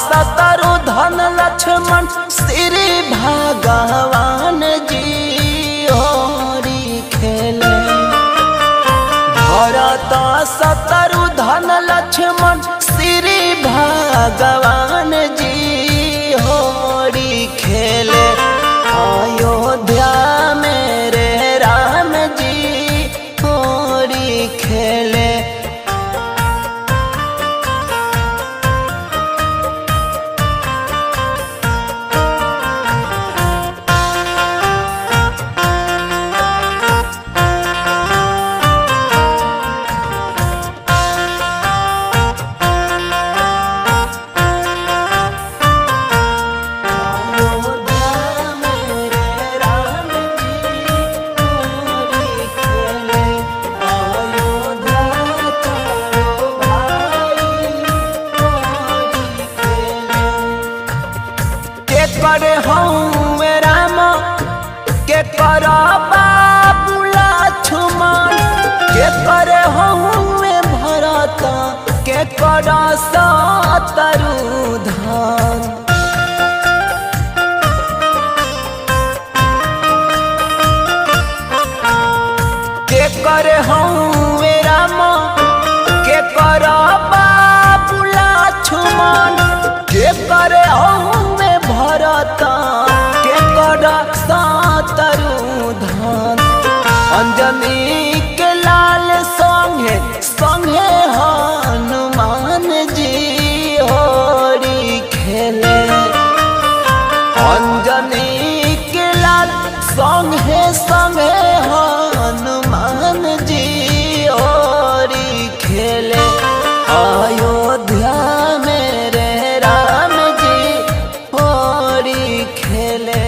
शत्रु धन लक्ष्मण श्री भगवान जी होरी खेले। भरत शत्रु धन लक्ष्मण श्री भगवान जी होरी खेले। अयोध्या मेरे राम जी होरी खेले। करे हूँ राम के कर बाबू लक्ष्मण के करे हूँ भरत के कर शत्रु धन। के करे हूँ राम के कर बाबू लक्ष्मण के करे हूँ भरत के कर शत्रु धन। अंजनी के लाल संगे संगे हनुमान जी होरी खेले। अंजनी के लाल संगे संगे हनुमान जी होरी खेले। अयोध्या मेरे राम जी होरी खेले।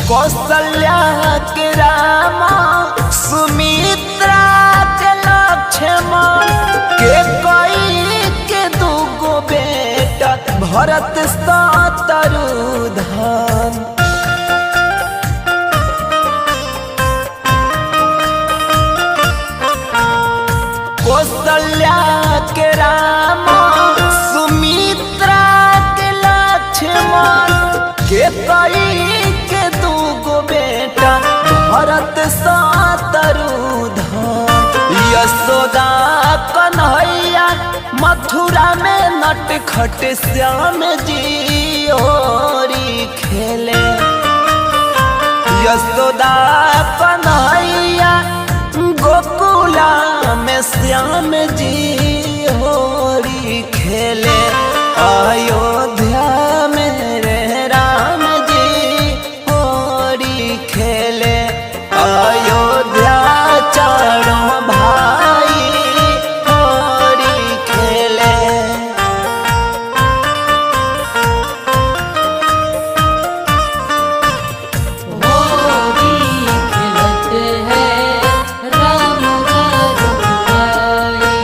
कौशल्या के रामा सुमित्रा के लक्ष्मण के कई के दूगो बेटा भरत शत्रु धन। कौशल्या के रामा सुमित्रा के लक्ष्मण के कई बेटा भरत शत्रु धन। यशोदा कन्हैया मथुरा में नटखट श्याम जी होरी खेले। यशोदा कन्हैया गोकुला में श्याम जी होरी खेले। अयोध्या मेरे राम खेले। अयोध्या चारों भाई होरी खेले। होरी खेलते हैं राम रघुराई।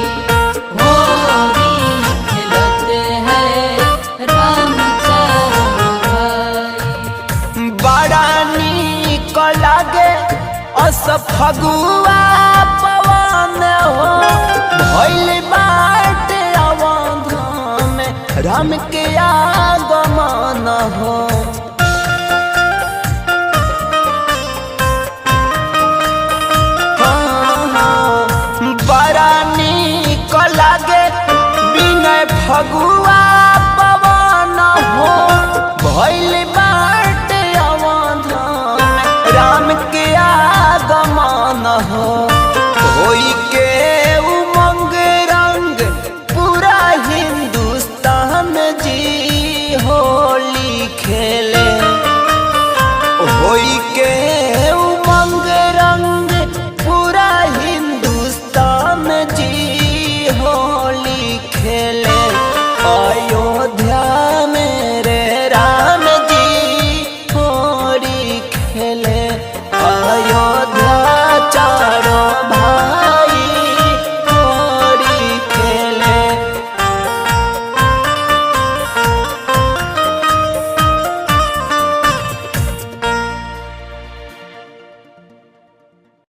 होरी खेलते हैं राम चारों भाई। बड़ा लागे अस फगुआ पवन हो भइल बाटे अवधा में राम के आगमन हो। बड़ा नीक लागे बिना फगुआ